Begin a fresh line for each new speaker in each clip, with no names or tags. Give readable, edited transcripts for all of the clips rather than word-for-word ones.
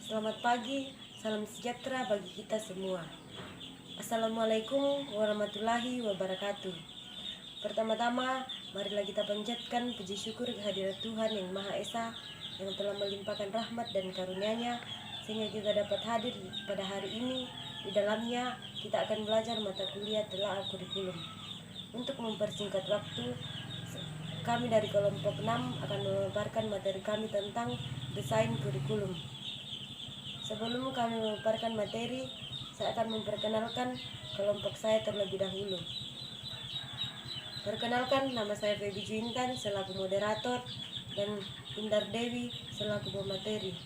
Selamat pagi, salam sejahtera bagi kita semua. Assalamualaikum warahmatullahi wabarakatuh. Pertama-tama, marilah kita panjatkan puji syukur kehadirat Tuhan yang Maha Esa yang telah melimpahkan rahmat dan karunia-Nya sehingga kita dapat hadir pada hari ini. Di dalamnya kita akan belajar mata kuliah telaah kurikulum. Untuk mempersingkat waktu, kami dari kelompok 6 akan memaparkan materi kami tentang desain kurikulum. Sebelum kami memaparkan materi, saya akan memperkenalkan kelompok saya terlebih dahulu. Perkenalkan, nama saya Febi Juintan selaku moderator dan Indar Dewi selaku pemateri.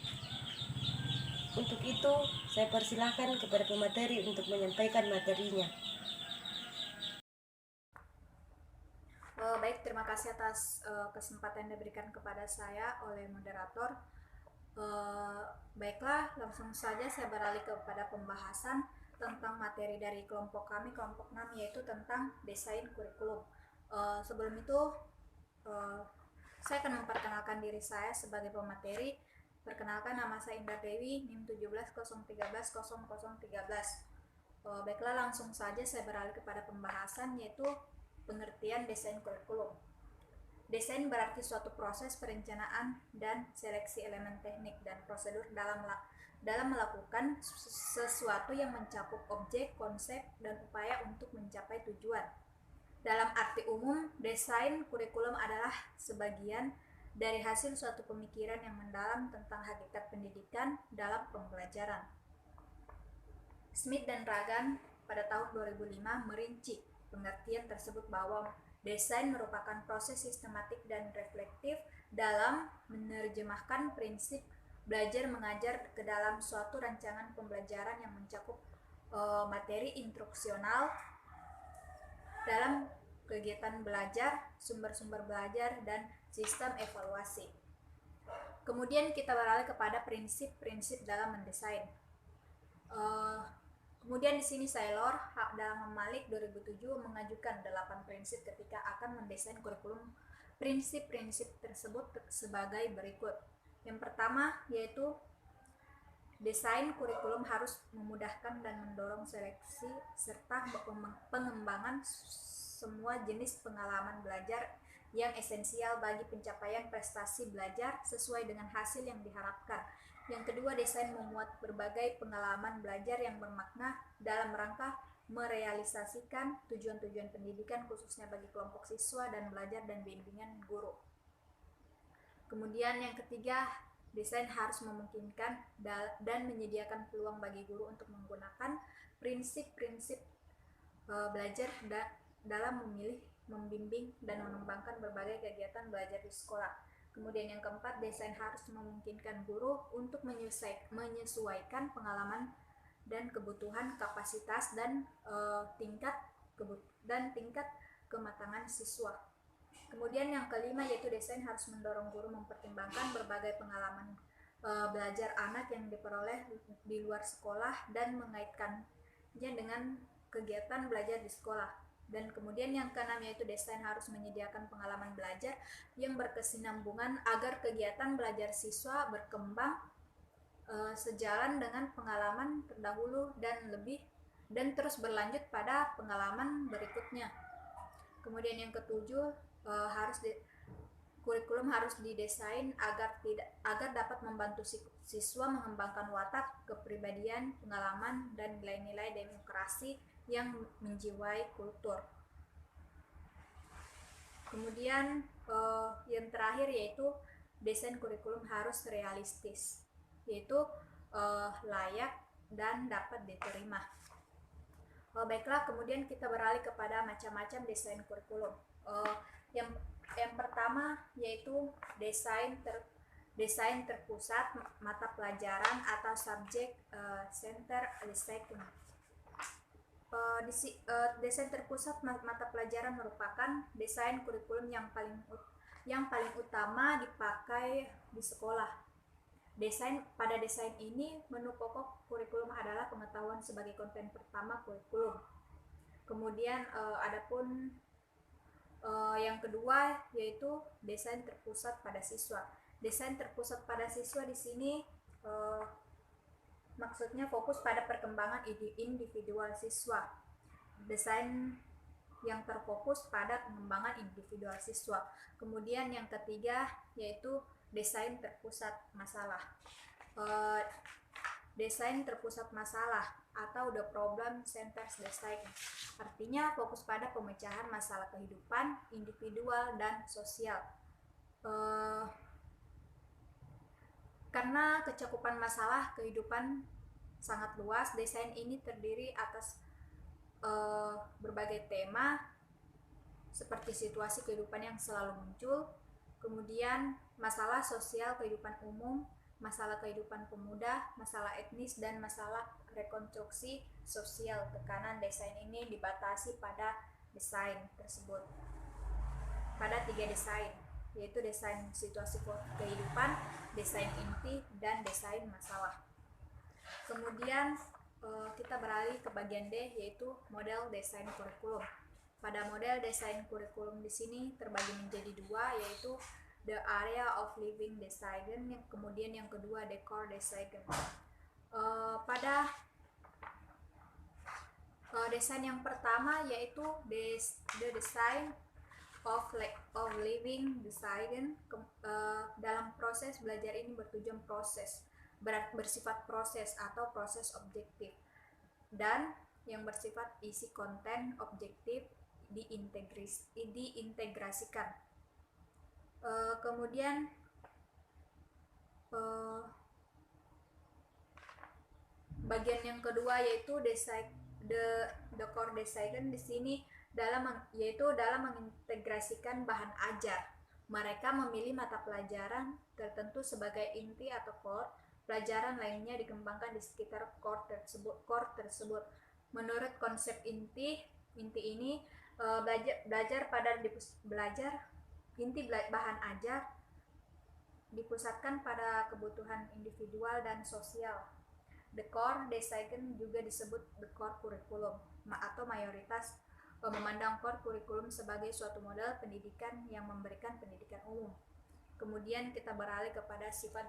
Untuk itu, saya persilahkan kepada pemateri untuk menyampaikan materinya.
Baik, terima kasih atas kesempatan yang diberikan kepada saya oleh moderator. Baiklah, langsung saja saya beralih kepada pembahasan tentang materi dari kelompok kami, kelompok 6, yaitu tentang desain kurikulum. Sebelum itu, saya akan memperkenalkan diri saya sebagai pemateri. Perkenalkan, nama saya Indra Dewi, NIM 1701300013. Baiklah, langsung saja saya beralih kepada pembahasan, yaitu pengertian desain kurikulum. Desain berarti suatu proses perencanaan dan seleksi elemen teknik dan prosedur dalam melakukan sesuatu yang mencakup objek, konsep, dan upaya untuk mencapai tujuan. Dalam arti umum, desain kurikulum adalah sebagian dari hasil suatu pemikiran yang mendalam tentang hakikat pendidikan dalam pembelajaran. Smith dan Ragan pada tahun 2005 merinci pengertian tersebut bahwa desain merupakan proses sistematik dan reflektif dalam menerjemahkan prinsip belajar mengajar ke dalam suatu rancangan pembelajaran yang mencakup materi instruksional dalam kegiatan belajar, sumber-sumber belajar, dan sistem evaluasi. Kemudian kita beralih kepada prinsip-prinsip dalam mendesain. Kemudian di sini Saylor dalam Malik 2007 mengajukan 8 prinsip ketika akan mendesain kurikulum. Prinsip-prinsip tersebut sebagai berikut. Yang pertama yaitu desain kurikulum harus memudahkan dan mendorong seleksi serta pengembangan semua jenis pengalaman belajar yang esensial bagi pencapaian prestasi belajar sesuai dengan hasil yang diharapkan. Yang kedua, desain memuat berbagai pengalaman belajar yang bermakna dalam rangka merealisasikan tujuan-tujuan pendidikan khususnya bagi kelompok siswa dan belajar dan bimbingan guru. Kemudian yang ketiga, desain harus memungkinkan dan menyediakan peluang bagi guru untuk menggunakan prinsip-prinsip belajar dalam memilih, membimbing, dan mengembangkan berbagai kegiatan belajar di sekolah. Kemudian yang keempat, desain harus memungkinkan guru untuk menyesuaikan pengalaman dan kebutuhan, kapasitas, dan tingkat kematangan siswa. Kemudian yang kelima yaitu desain harus mendorong guru mempertimbangkan berbagai pengalaman belajar anak yang diperoleh di luar sekolah dan mengaitkannya dengan kegiatan belajar di sekolah. Dan kemudian yang keenam yaitu desain harus menyediakan pengalaman belajar yang berkesinambungan agar kegiatan belajar siswa berkembang sejalan dengan pengalaman terdahulu dan terus berlanjut pada pengalaman berikutnya. Kemudian yang ketujuh, kurikulum harus didesain agar dapat membantu siswa mengembangkan watak, kepribadian, pengalaman, dan nilai-nilai demokrasi yang menjiwai kultur. Kemudian yang terakhir yaitu desain kurikulum harus realistis, yaitu layak dan dapat diterima. Baiklah, kemudian kita beralih kepada macam-macam desain kurikulum. Yang pertama yaitu desain terpusat mata pelajaran atau subject center design. Desain terpusat mata pelajaran merupakan desain kurikulum yang paling utama dipakai di sekolah. Pada desain ini, menu pokok kurikulum adalah pengetahuan sebagai konten pertama kurikulum. Kemudian adapun yang kedua yaitu desain terpusat pada siswa. Desain terpusat pada siswa di sini maksudnya fokus pada perkembangan individual siswa. Desain yang terfokus pada pengembangan individual siswa. Kemudian yang ketiga yaitu desain terpusat masalah. Desain terpusat masalah atau the problem centered design. Artinya fokus pada pemecahan masalah kehidupan individual dan sosial. Karena kecakupan masalah kehidupan sangat luas, desain ini terdiri atas berbagai tema seperti situasi kehidupan yang selalu muncul, kemudian masalah sosial kehidupan umum, masalah kehidupan pemuda, masalah etnis, dan masalah rekonstruksi sosial. Tekanan desain ini dibatasi pada desain tersebut pada 3 desain, yaitu desain situasi kehidupan, desain inti, dan desain masalah. Kemudian kita beralih ke bagian D, yaitu model desain kurikulum. Pada model desain kurikulum di sini terbagi menjadi 2, yaitu the area of living design, kemudian yang kedua decor design. Pada desain yang pertama yaitu the design of living design. Dalam proses belajar ini bertujuan bersifat proses atau proses objektif, dan yang bersifat isi konten objektif diintegrasikan. Kemudian bagian yang kedua yaitu design the core design di sini dalam mengintegrasikan bahan ajar. Mereka memilih mata pelajaran tertentu sebagai inti atau core. Pelajaran lainnya dikembangkan di sekitar core tersebut. Menurut konsep inti ini bahan ajar dipusatkan pada kebutuhan individual dan sosial. The core design juga disebut the core curriculum atau mayoritas memandang core curriculum sebagai suatu model pendidikan yang memberikan pendidikan umum. Kemudian kita beralih kepada sifat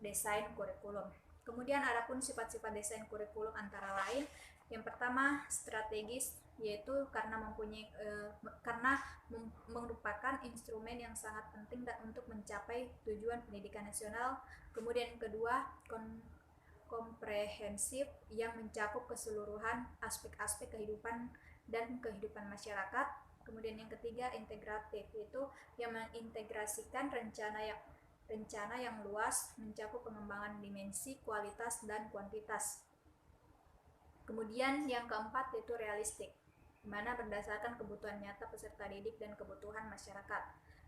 desain kurikulum. Kemudian adapun sifat-sifat desain kurikulum antara lain, yang pertama strategis, yaitu karena merupakan instrumen yang sangat penting untuk mencapai tujuan pendidikan nasional. Kemudian yang kedua komprehensif, yang mencakup keseluruhan aspek-aspek kehidupan dan kehidupan masyarakat. Kemudian yang ketiga integratif, yaitu yang mengintegrasikan rencana yang luas, mencakup pengembangan dimensi, kualitas, dan kuantitas. Kemudian yang keempat yaitu realistik, di mana berdasarkan kebutuhan nyata peserta didik dan kebutuhan masyarakat.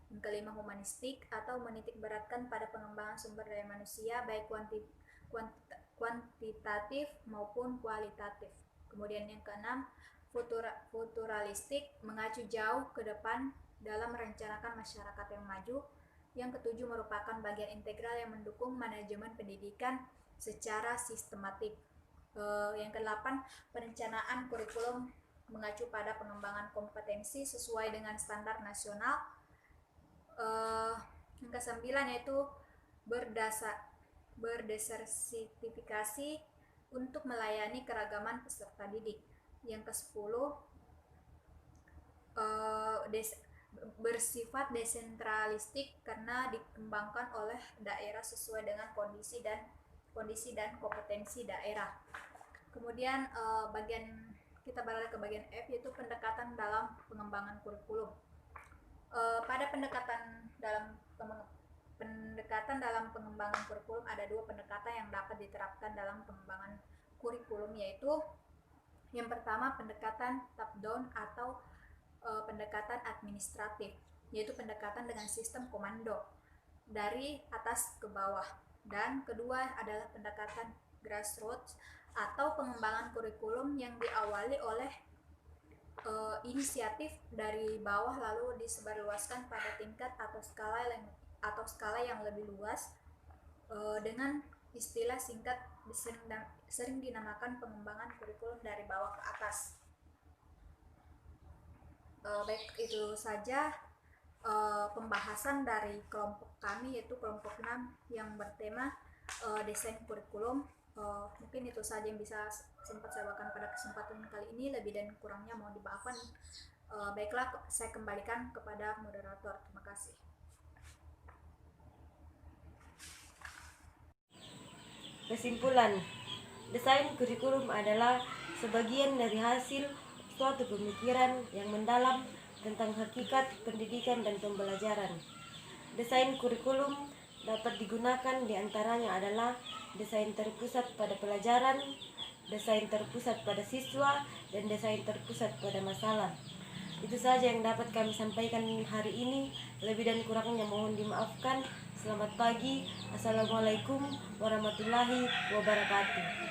Yang kelima humanistik, atau menitik beratkan pada pengembangan sumber daya manusia baik kuantitatif maupun kualitatif. Kemudian yang keenam futuralistik, mengacu jauh ke depan dalam merencanakan masyarakat yang maju. Yang ketujuh merupakan bagian integral yang mendukung manajemen pendidikan secara sistematik. Yang kedelapan perencanaan kurikulum mengacu pada pengembangan kompetensi sesuai dengan standar nasional. Yang kesembilan yaitu berdasar sertifikasi untuk melayani keragaman peserta didik. Yang kesepuluh bersifat desentralistik karena dikembangkan oleh daerah sesuai dengan kondisi dan kompetensi daerah. Kemudian kita beralih ke bagian F, yaitu pendekatan dalam pengembangan kurikulum. Pada pendekatan dalam pengembangan kurikulum ada 2 pendekatan yang dapat diterapkan dalam pengembangan kurikulum, yaitu yang pertama pendekatan top down atau pendekatan administratif, yaitu pendekatan dengan sistem komando dari atas ke bawah. Dan kedua adalah pendekatan grassroots atau pengembangan kurikulum yang diawali oleh inisiatif dari bawah lalu disebarluaskan pada tingkat atau skala yang lebih luas dengan istilah singkat sering dinamakan pengembangan kurikulum dari bawah ke atas. Baik, itu saja pembahasan dari kelompok kami, yaitu kelompok 6 yang bertema desain kurikulum. Mungkin itu saja yang bisa sempat saya bawakan pada kesempatan kali ini. Lebih dan kurangnya mohon dimaafkan. Baiklah, saya kembalikan kepada moderator. Terima kasih.
Kesimpulan, desain kurikulum adalah sebagian dari hasil suatu pemikiran yang mendalam tentang hakikat pendidikan dan pembelajaran. Desain kurikulum dapat digunakan diantaranya adalah desain terpusat pada pelajaran, desain terpusat pada siswa, dan desain terpusat pada masalah. Itu saja yang dapat kami sampaikan hari ini. Lebih dan kurangnya mohon dimaafkan. Selamat pagi. Assalamualaikum warahmatullahi wabarakatuh.